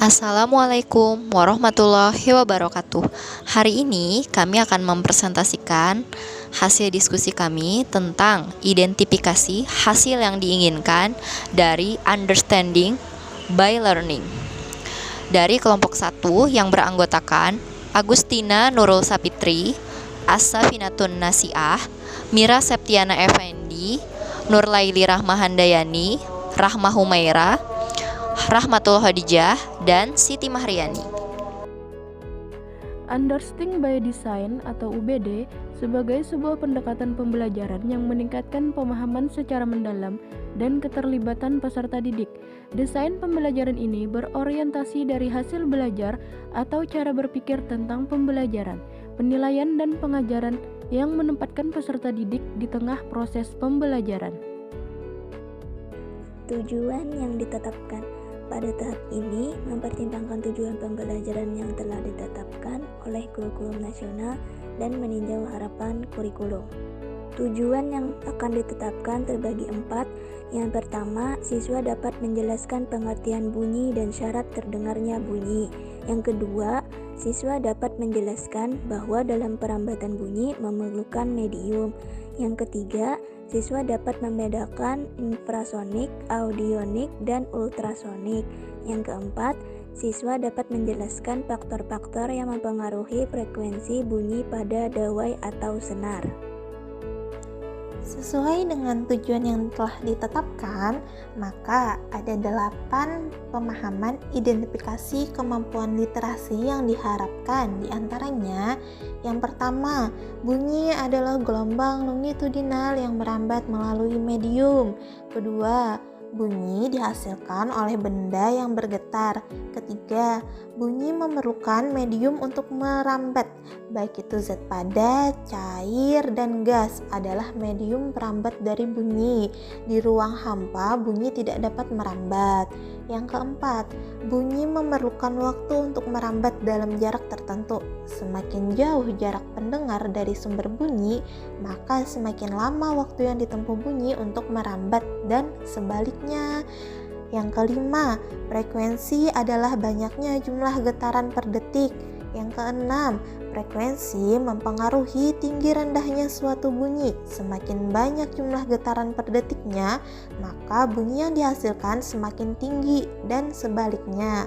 Assalamualaikum warahmatullahi wabarakatuh. Hari ini kami akan mempresentasikan hasil diskusi kami tentang identifikasi hasil yang diinginkan dari understanding by learning. Dari kelompok 1 yang beranggotakan Agustina Nurul Sapitri, As-Safinatun Nasiah, Mira Septiana Effendi, Nurlaili Rahmahandayani, Rahma Humaira, Rahmatul Khadijah, dan Siti Mahriani. Understanding by Design atau UBD sebagai sebuah pendekatan pembelajaran yang meningkatkan pemahaman secara mendalam dan keterlibatan peserta didik. Desain pembelajaran ini berorientasi dari hasil belajar atau cara berpikir tentang pembelajaran, penilaian dan pengajaran yang menempatkan peserta didik di tengah proses pembelajaran. Tujuan yang ditetapkan pada tahap ini mempertimbangkan tujuan pembelajaran yang telah ditetapkan oleh kurikulum nasional dan meninjau harapan kurikulum. Tujuan yang akan ditetapkan terbagi 4. Yang pertama, siswa dapat menjelaskan pengertian bunyi dan syarat terdengarnya bunyi. Yang kedua, siswa dapat menjelaskan bahwa dalam perambatan bunyi memerlukan medium. Yang ketiga, siswa dapat membedakan infrasonik, audionik, dan ultrasonik. Yang keempat, siswa dapat menjelaskan faktor-faktor yang mempengaruhi frekuensi bunyi pada dawai atau senar. Sesuai dengan tujuan yang telah ditetapkan, maka ada 8 pemahaman identifikasi kemampuan literasi yang diharapkan. Di antaranya, yang pertama, bunyi adalah gelombang longitudinal yang merambat melalui medium. Kedua, bunyi dihasilkan oleh benda yang bergetar. Ketiga, bunyi memerlukan medium untuk merambat, baik itu zat padat, cair, dan gas adalah medium perambat dari bunyi. Di ruang hampa, bunyi tidak dapat merambat. Yang keempat, bunyi memerlukan waktu untuk merambat dalam jarak tertentu. Semakin jauh jarak pendengar dari sumber bunyi, maka semakin lama waktu yang ditempuh bunyi untuk merambat dan sebaliknya. Yang kelima, frekuensi adalah banyaknya jumlah getaran per detik. Yang keenam, frekuensi mempengaruhi tinggi rendahnya suatu bunyi. Semakin banyak jumlah getaran per detiknya, maka bunyi yang dihasilkan semakin tinggi dan sebaliknya.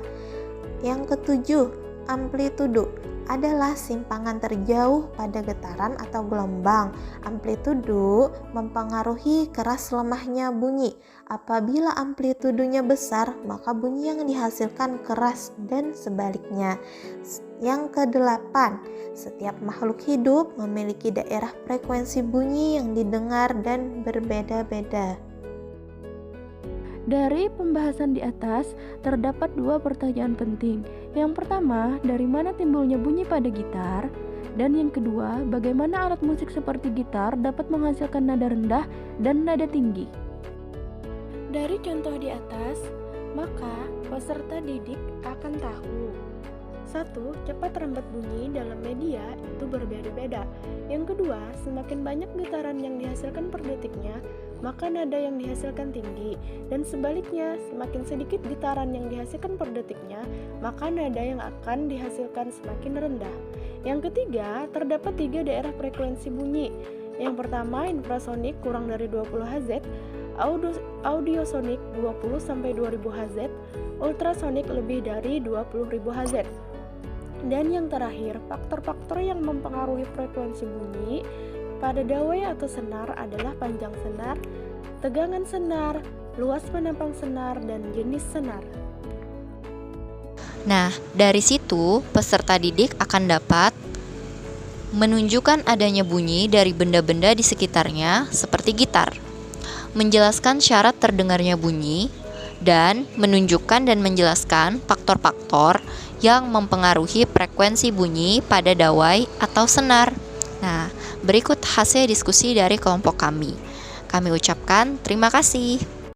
Yang ketujuh, amplitudo adalah simpangan terjauh pada getaran atau gelombang. Amplitudo mempengaruhi keras lemahnya bunyi. Apabila amplitudonya besar, maka bunyi yang dihasilkan keras dan sebaliknya. Yang kedelapan, setiap makhluk hidup memiliki daerah frekuensi bunyi yang didengar dan berbeda-beda. Dari pembahasan di atas, terdapat 2 pertanyaan penting. Yang pertama, dari mana timbulnya bunyi pada gitar? Dan yang kedua, bagaimana alat musik seperti gitar dapat menghasilkan nada rendah dan nada tinggi? Dari contoh di atas, maka peserta didik akan tahu 1. Cepat rambat bunyi dalam media itu berbeda-beda. Yang kedua, semakin banyak getaran yang dihasilkan per detiknya, maka nada yang dihasilkan tinggi. Dan sebaliknya, semakin sedikit getaran yang dihasilkan per detiknya, maka nada yang akan dihasilkan semakin rendah. Yang ketiga, terdapat 3 daerah frekuensi bunyi. Yang pertama, infrasonik kurang dari 20 Hz, audiosonik 20-2000 Hz, ultrasonik lebih dari 20.000 Hz. Dan yang terakhir, faktor-faktor yang mempengaruhi frekuensi bunyi pada dawai atau senar adalah panjang senar, tegangan senar, luas penampang senar, dan jenis senar. Nah, dari situ peserta didik akan dapat menunjukkan adanya bunyi dari benda-benda di sekitarnya seperti gitar, menjelaskan syarat terdengarnya bunyi, dan menunjukkan dan menjelaskan faktor-faktor yang mempengaruhi frekuensi bunyi pada dawai atau senar. Nah, berikut hasil diskusi dari kelompok kami. Kami ucapkan terima kasih.